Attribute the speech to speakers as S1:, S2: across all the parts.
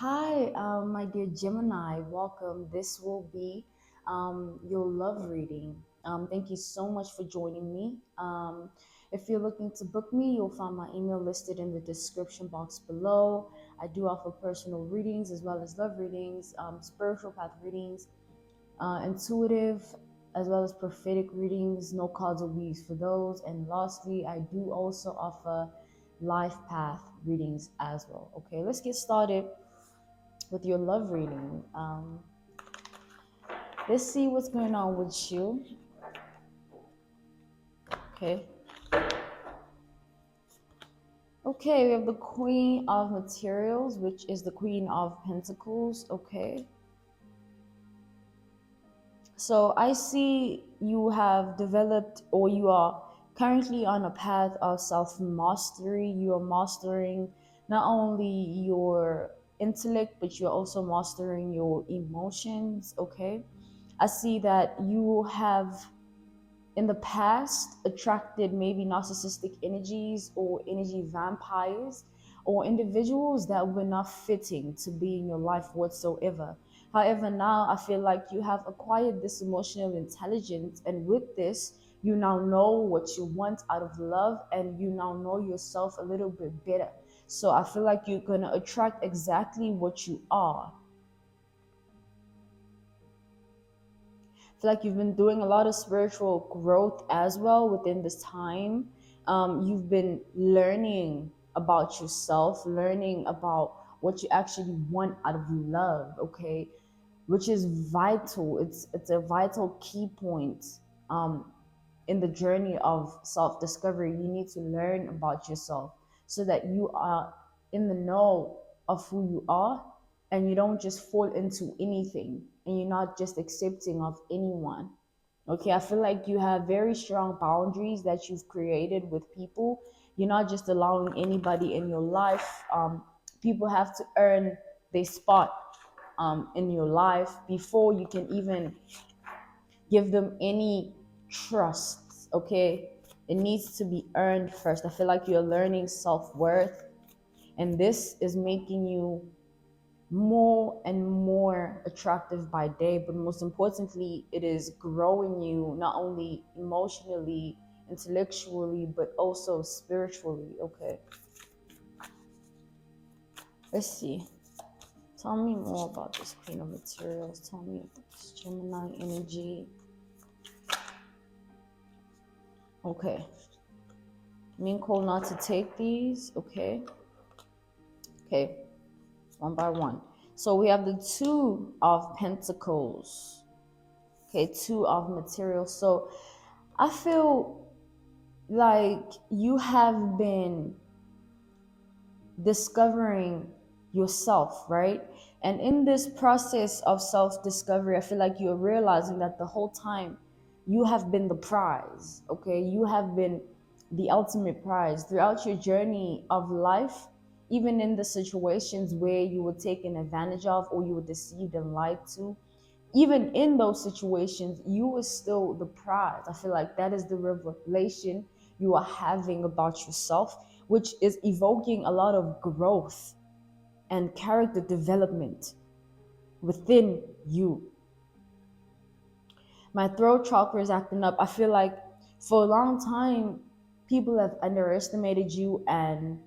S1: Hi, my dear Gemini. Welcome. This will be your love reading. Thank you so much for joining me. If you're looking to book me, you'll find my email listed in the description box below. I do offer personal readings as well as love readings, spiritual path readings, intuitive, as well as prophetic readings. No cards or weaves for those. And lastly, I do also offer life path readings as well. Okay, let's get started with your love reading. Let's see what's going on with you. Okay. Okay, we have the Queen of Materials, which is the Queen of Pentacles. Okay. So I see you have developed, or you are currently on a path of self mastery. You are mastering not only your intellect, but you're also mastering your emotions. Okay. I see that you have in the past attracted maybe narcissistic energies or energy vampires or individuals that were not fitting to be in your life whatsoever. However, now I feel like you have acquired this emotional intelligence, and with this, you now know what you want out of love and you now know yourself a little bit better. So I feel like you're going to attract exactly what you are. Feel like you've been doing a lot of spiritual growth as well within this time. You've been learning about yourself, learning about what you actually want out of love, okay? Which is vital. It's a vital key point um, in the journey of self-discovery. You need to learn about yourself so that you are in the know of who you are, and you don't just fall into anything, and you're not just accepting of anyone. Okay, I feel like you have very strong boundaries that you've created with people. You're not just allowing anybody in your life. People have to earn their spot in your life before you can even give them any trust. Okay, it needs to be earned first. I feel like you're learning self-worth, and this is making you more and more attractive by day, but most importantly, it is growing you not only emotionally, intellectually, but also spiritually. Okay, let's see. Tell me more about this Queen of Materials. Tell me about this Gemini energy. Okay, mean cold not to take these. Okay, okay, one by one. So we have the Two of Pentacles. Okay, Two of Materials. So I feel like you have been discovering yourself, right? And in this process of self discovery, I feel like you're realizing that the whole time you have been the prize, okay? You have been the ultimate prize throughout your journey of life, even in the situations where you were taken advantage of or you were deceived and lied to. Even in those situations, you were still the prize. I feel like that is the revelation you are having about yourself, which is evoking a lot of growth and character development within you. My throat chakra is acting up. I feel like for a long time, people have underestimated you, and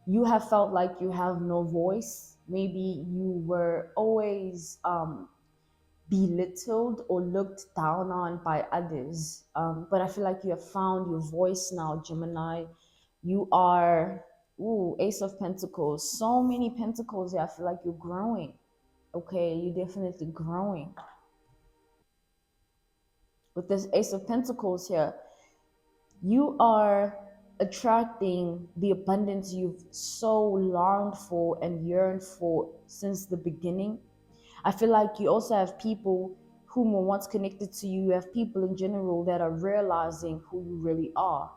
S1: you have felt like you have no voice. Maybe you were always belittled or looked down on by others. But I feel like you have found your voice now, Gemini. You are, ooh, Ace of Pentacles. So many pentacles here. I feel like you're growing. Okay, you're definitely growing. With this Ace of Pentacles here, you are attracting the abundance you've so longed for and yearned for since the beginning. I feel like you also have people whom were once connected to you. You have people in general that are realizing who you really are.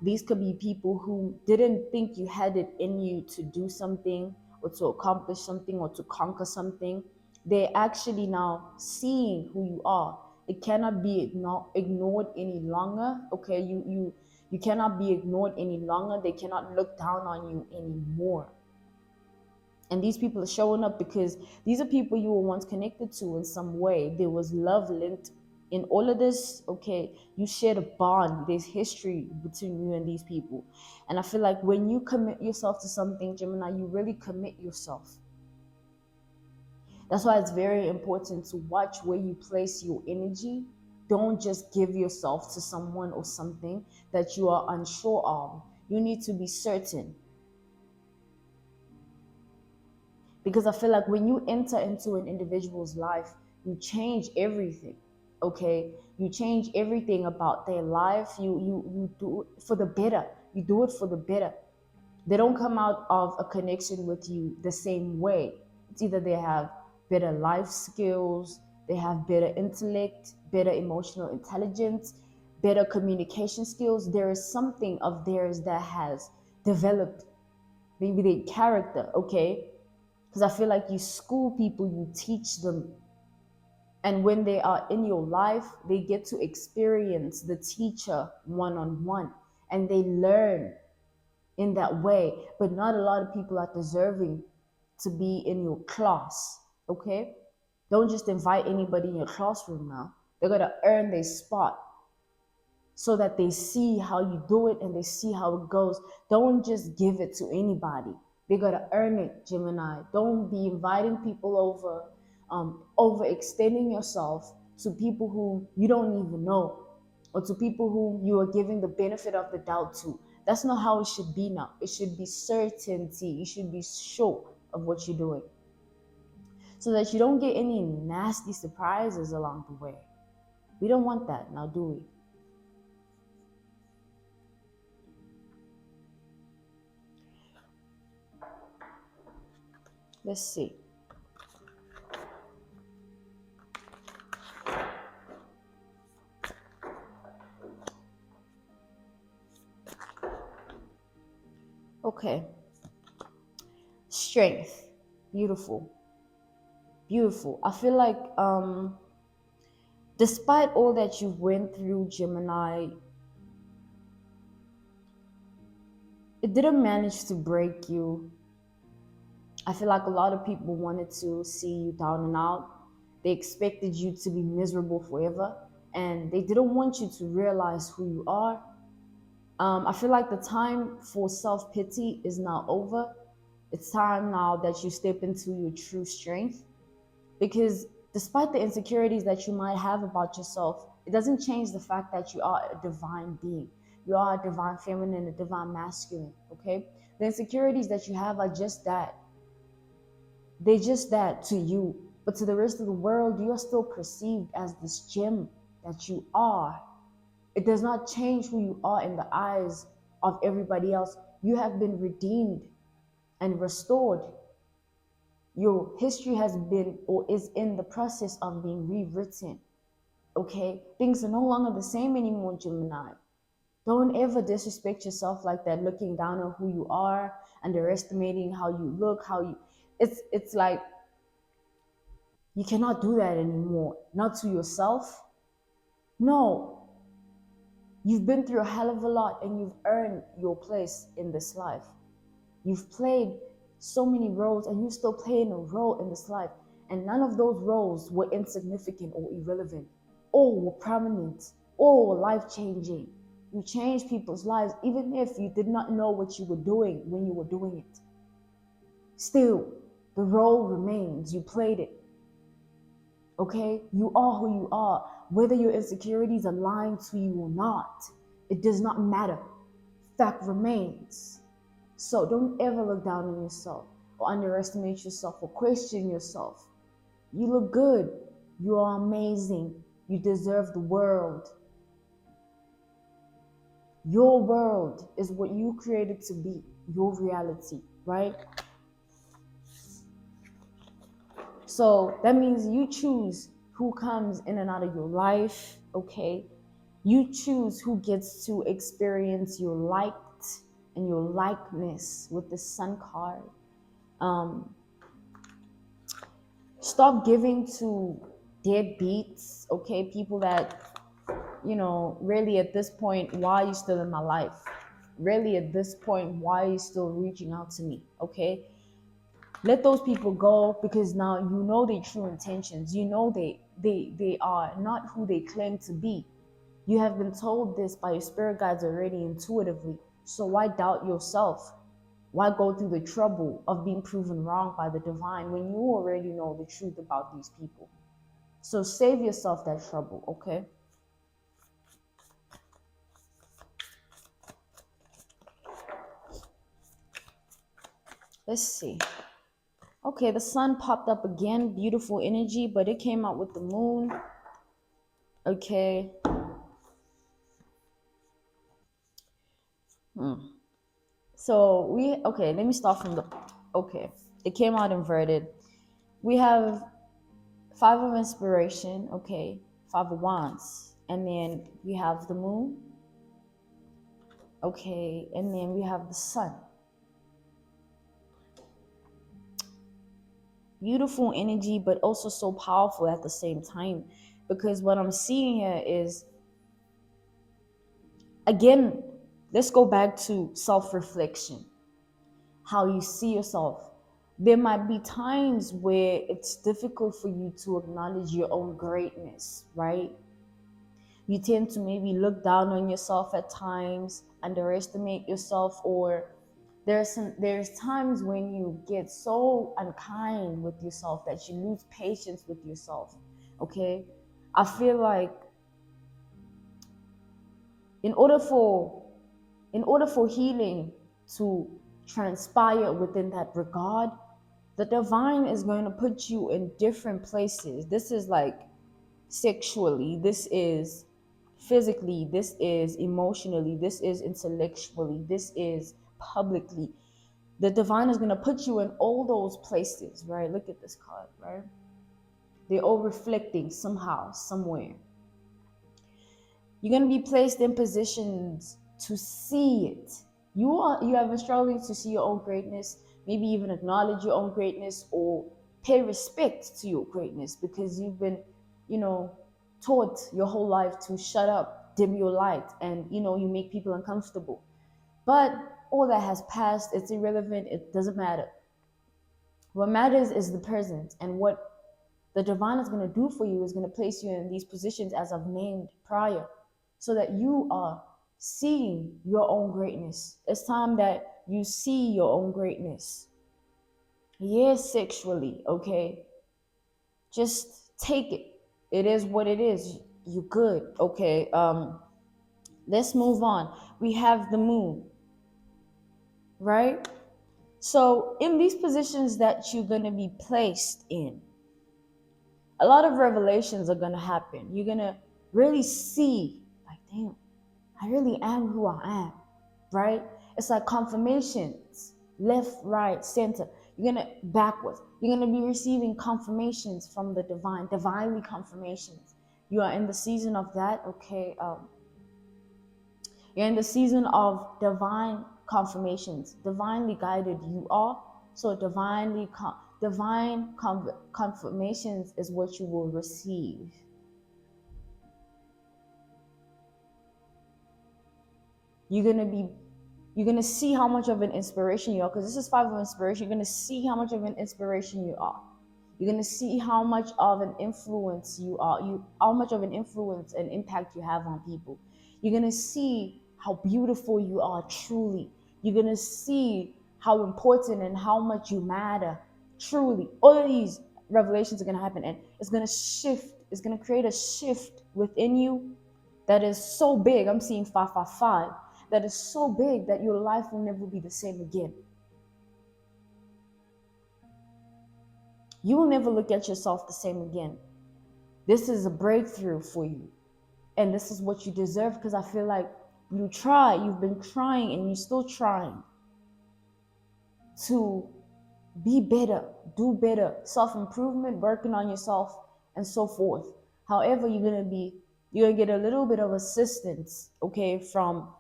S1: These could be people who didn't think you had it in you to do something or to accomplish something or to conquer something. They're actually now seeing who you are. It cannot be ignored any longer. Okay, you cannot be ignored any longer. They cannot look down on you anymore. And these people are showing up because these are people you were once connected to in some way. There was love linked in all of this. Okay, you shared a bond. There's history between you and these people. And I feel like when you commit yourself to something, Gemini, you really commit yourself. That's why it's very important to watch where you place your energy. Don't just give yourself to someone or something that you are unsure of. You need to be certain. Because I feel like when you enter into an individual's life, you change everything. Okay? You change everything about their life. You do it for the better. You do it for the better. They don't come out of a connection with you the same way. It's either they have better life skills, they have better intellect, better emotional intelligence, better communication skills. There is something of theirs that has developed, maybe their character, okay? Because I feel like you school people, you teach them. And when they are in your life, they get to experience the teacher one on one and they learn in that way. But not a lot of people are deserving to be in your class, okay? Don't just invite anybody in your classroom now. They're going to earn their spot so that they see how you do it and they see how it goes. Don't just give it to anybody. They got to earn it, Gemini. Don't be inviting people over, overextending yourself to people who you don't even know, or to people who you are giving the benefit of the doubt to. That's not how it should be now. It should be certainty. You should be sure of what you're doing so that you don't get any nasty surprises along the way. We don't want that now, do we? Let's see. Okay. Strength. Beautiful. Beautiful. I feel like despite all that you went through, Gemini, it didn't manage to break you. I feel like a lot of people wanted to see you down and out. They expected you to be miserable forever, and they didn't want you to realize who you are. I feel like the time for self pity is now over. It's time now that you step into your true strength. Because despite the insecurities that you might have about yourself, it doesn't change the fact that you are a divine being. You are a divine feminine, a divine masculine, okay? The insecurities that you have are just that. They're just that to you. But to the rest of the world, you are still perceived as this gem that you are. It does not change who you are in the eyes of everybody else. You have been redeemed and restored. Your history has been or is in the process of being rewritten. Okay? Things are no longer the same anymore, Gemini. Don't ever disrespect yourself like that, looking down on who you are, underestimating how you look, how you it's like you cannot do that anymore. Not to yourself. No. You've been through a hell of a lot and you've earned your place in this life. You've played so many roles and you're still playing a role in this life. And none of those roles were insignificant or irrelevant. All were prominent. All were life-changing. You changed people's lives even if you did not know what you were doing when you were doing it. Still, the role remains. You played it. Okay? You are who you are. Whether your insecurities are lying to you or not, it does not matter. Fact remains. So don't ever look down on yourself or underestimate yourself or question yourself. You look good. You are amazing. You deserve the world. Your world is what you created to be, your reality, right? So that means you choose who comes in and out of your life, okay? You choose who gets to experience your light and your likeness with the sun card. Stop giving to deadbeats, okay? People that, really at this point, why are you still in my life? Really at this point, why are you still reaching out to me, okay? Let those people go, because now you know their true intentions. You know they are not who they claim to be. You have been told this by your spirit guides already intuitively. So why doubt yourself? Why go through the trouble of being proven wrong by the divine when you already know the truth about these people? So save yourself that trouble, okay? Let's see. Okay, the sun popped up again, beautiful energy, but it came out with the moon. Okay. So okay, let me start from the, okay. It came out inverted. We have Five of Inspiration, okay, Five of Wands, and then we have the moon, okay, and then we have the sun. Beautiful energy, but also so powerful at the same time, because what I'm seeing here is, again, let's go back to self-reflection, how you see yourself. There might be times where it's difficult for you to acknowledge your own greatness, right? You tend to maybe look down on yourself at times, underestimate yourself, or there's times when you get so unkind with yourself that you lose patience with yourself. Okay? I feel like in order for healing to transpire within that regard, the divine is going to put you in different places. This is like sexually, this is physically, this is emotionally, this is intellectually, this is publicly. The divine is going to put you in all those places, right? Look at this card, right? They're all reflecting somehow, somewhere. You're going to be placed in positions to see it. You have been struggling to see your own greatness, maybe even acknowledge your own greatness, or pay respect to your greatness, because you've been, you know, taught your whole life to shut up, dim your light, and you make people uncomfortable. But all that has passed. It's irrelevant. It doesn't matter. What matters is the present, and what the divine is going to do for you is going to place you in these positions as I've named prior, so that you are seeing your own greatness. It's time that you see your own greatness. Yes, sexually, okay? Just take it. It is what it is. You're good, okay? Let's move on. We have the moon, right? So in these positions that you're going to be placed in, a lot of revelations are going to happen. You're going to really see, like, damn, I really am who I am, right? It's like confirmations, left, right, center. You're going to backwards. You're going to be receiving confirmations from the divine, divinely confirmations. You are in the season of that, okay? You're in the season of divine confirmations, divinely guided you are. So confirmations is what you will receive. You're gonna see how much of an inspiration you are, because this is Five of Inspiration. You're gonna see how much of an inspiration you are. You're gonna see how much of an influence you are. How much of an influence and impact you have on people. You're gonna see how beautiful you are truly. You're gonna see how important and how much you matter truly. All of these revelations are gonna happen, and it's gonna shift. It's gonna create a shift within you that is so big. I'm seeing 555. That is so big that your life will never be the same again. You will never look at yourself the same again. This is a breakthrough for you. And this is what you deserve, because I feel like you've been trying, and you're still trying to be better, do better, self-improvement, working on yourself, and so forth. However, you're gonna get a little bit of assistance, okay, from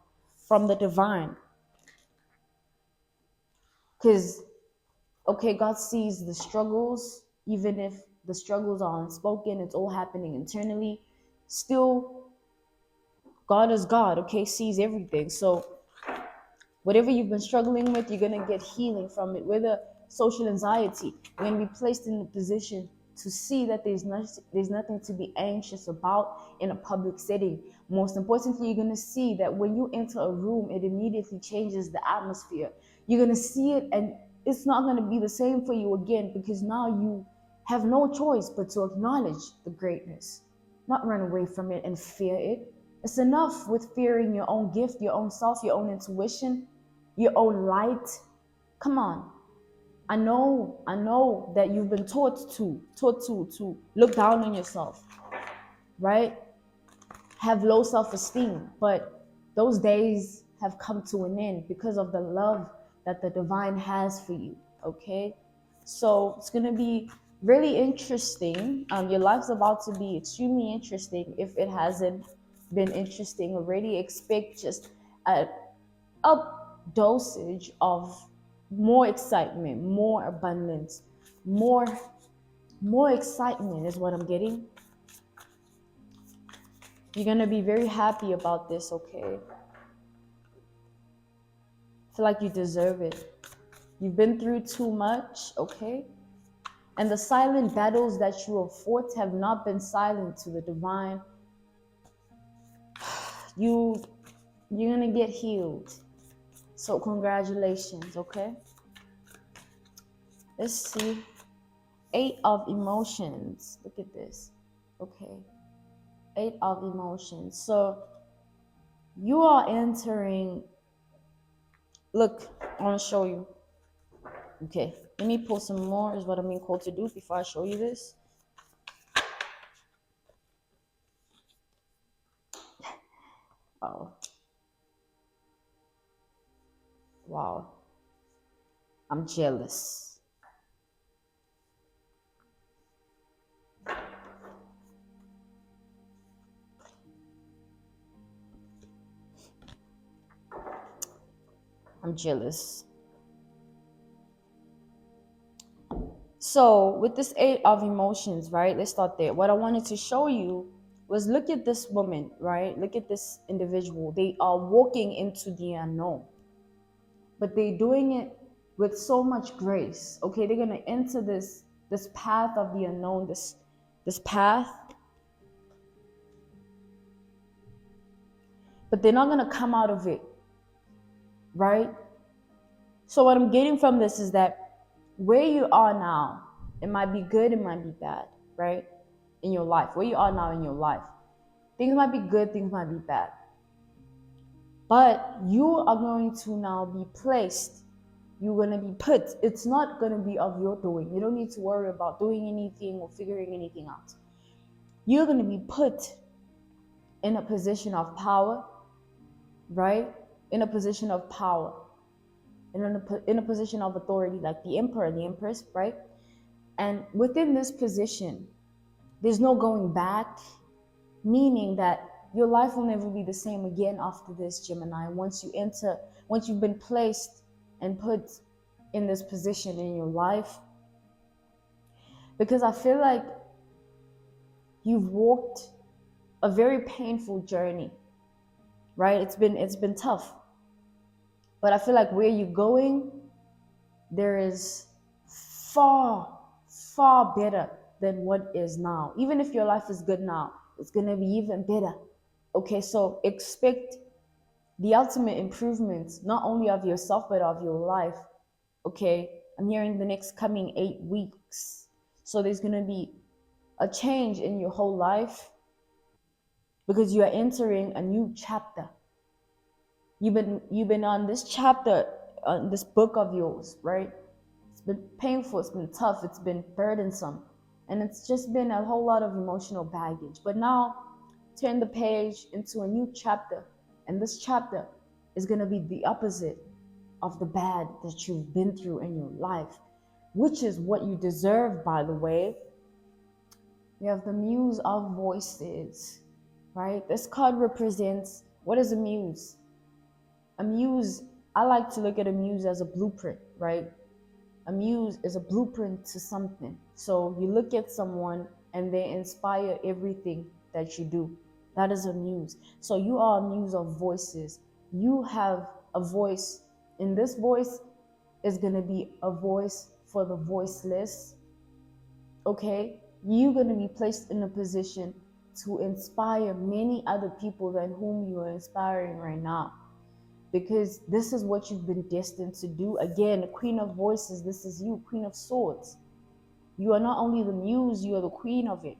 S1: the divine. Because, okay, God sees the struggles, even if the struggles are unspoken, it's all happening internally. Still, God is God, okay, sees everything. So whatever you've been struggling with, you're gonna get healing from it. Whether social anxiety. You're going to be placed in a position to see that there's nothing to be anxious about in a public setting. Most importantly, you're going to see that when you enter a room, it immediately changes the atmosphere. You're going to see it, and it's not going to be the same for you again, because now you have no choice but to acknowledge the greatness, not run away from it and fear it. It's enough with fearing your own gift, your own self, your own intuition, your own light. Come on. I know that you've been taught to look down on yourself, right? Have low self-esteem, but those days have come to an end because of the love that the divine has for you. Okay, so it's gonna be really interesting. Your life's about to be extremely interesting. If it hasn't been interesting already, expect just a up dosage of more excitement, more abundance, more excitement is what I'm getting. You're gonna be very happy about this, okay? Feel like you deserve it. You've been through too much, okay? And the silent battles that you have fought have not been silent to the divine. You're gonna get healed. So congratulations, okay? Let's see. 8 of emotions. Look at this. Okay. 8 of emotions. So you are entering. Look, I want to show you. Okay. Let me pull some more, is what I'm being called to do before I show you this. Oh. Wow. I'm jealous. I'm jealous. So with this 8 of emotions, right? Let's start there. What I wanted to show you was, look at this woman, right? Look at this individual. They are walking into the unknown, but they're doing it with so much grace. Okay, they're gonna enter this path of the unknown, this path, but they're not gonna come out of it, right? So what I'm getting from this is that where you are now, it might be good, it might be bad, right? In your life, where you are now in your life, things might be good, things might be bad, but you are going to now be placed. You're going to be put. It's not going to be of your doing. You don't need to worry about doing anything or figuring anything out. You're going to be put in a position of power, right? In a position of power, in a position of authority, like the emperor, the empress, right? And within this position, there's no going back, meaning that your life will never be the same again after this, Gemini. Once you've been placed and put in this position in your life, because I feel like you've walked a very painful journey, right? It's been tough, but I feel like where you're going, there is far better than what is now. Even if your life is good now, it's gonna be even better. Okay, so expect the ultimate improvements, not only of yourself but of your life. Okay, I'm hearing the next coming 8 weeks. So there's gonna be a change in your whole life, because you are entering a new chapter. You've been on this chapter, on this book of yours, right? It's been painful, it's been tough, it's been burdensome, and it's just been a whole lot of emotional baggage. But now, turn the page into a new chapter, and this chapter is going to be the opposite of the bad that you've been through in your life, which is what you deserve, by the way. You have the Muse of Voices, right? This card represents, what is a muse? A muse, I like to look at a muse as a blueprint, right? A muse is a blueprint to something. So you look at someone and they inspire everything that you do. That is a muse. So you are a muse of voices. You have a voice, and this voice is going to be a voice for the voiceless, okay? You're going to be placed in a position to inspire many other people than whom you are inspiring right now, because this is what you've been destined to do. Again, Queen of Voices, this is you, Queen of Swords. You are not only the muse, you are the queen of it.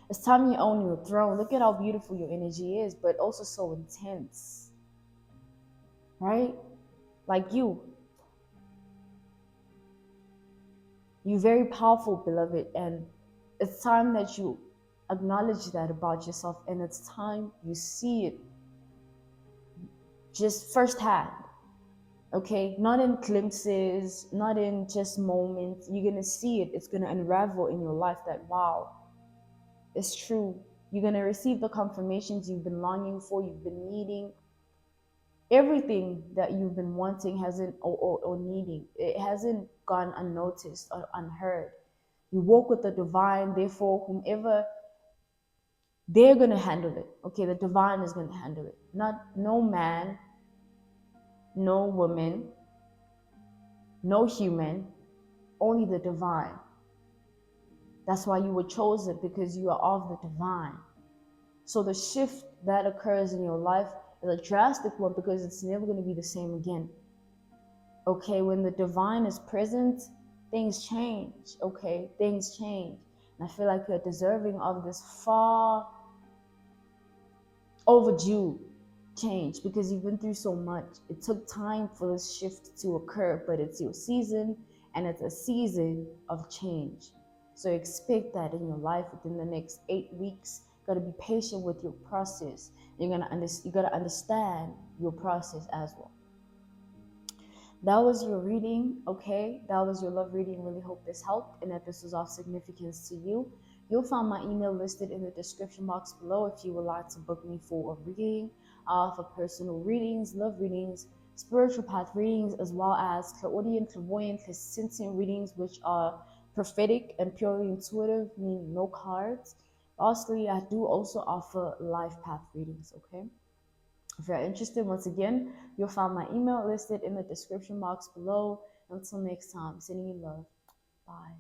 S1: It's time you own your throne. Look at how beautiful your energy is, but also so intense, right? Like you're very powerful, beloved, and it's time that you acknowledge that about yourself, and it's time you see it just firsthand. Okay, not in glimpses, not in just moments. You're gonna see it. It's gonna unravel in your life that wow, it's true. You're gonna receive the confirmations you've been longing for, you've been needing. Everything that you've been wanting hasn't or needing, it hasn't gone unnoticed or unheard. You walk with the divine, therefore, whomever, they're gonna handle it. Okay, the divine is gonna handle it. Not no man, no woman, no human, only the divine. That's why you were chosen, because you are of the divine. So the shift that occurs in your life is a drastic one, because it's never going to be the same again. Okay, when the divine is present, things change. Okay, things change. And I feel like you're deserving of this far overdue change, because you've been through so much. It took time for this shift to occur, but it's your season, and it's a season of change. So expect that in your life within the next 8 weeks. You gotta be patient with your process. You gotta understand your process as well. That was your reading, okay? That was your love reading. Really hope this helped and that this was of significance to you. You'll find my email listed in the description box below if you would like to book me for a reading, for personal readings, love readings, spiritual path readings, as well as clairaudient, clairvoyant, clairsentient readings, which are prophetic and purely intuitive, meaning no cards. Lastly, I do also offer life path readings, okay? If you're interested, once again, you'll find my email listed in the description box below. Until next time, sending you love. Bye.